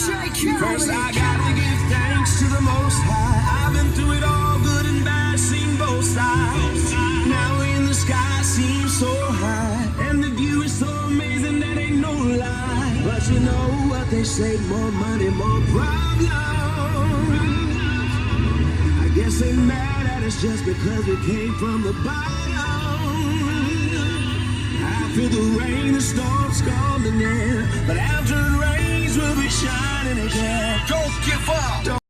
First I gotta give thanks to the Most High. I've been through it all, good and bad, seen both sides. Now in the sky seems so high, and the view is so amazing that ain't no lie. But you know what they say, more money, more problems. I guess they mad at us just because we came from the bottom. I feel the rain, the storm's coming in, but after it rains we'll be shining again. Don't give up.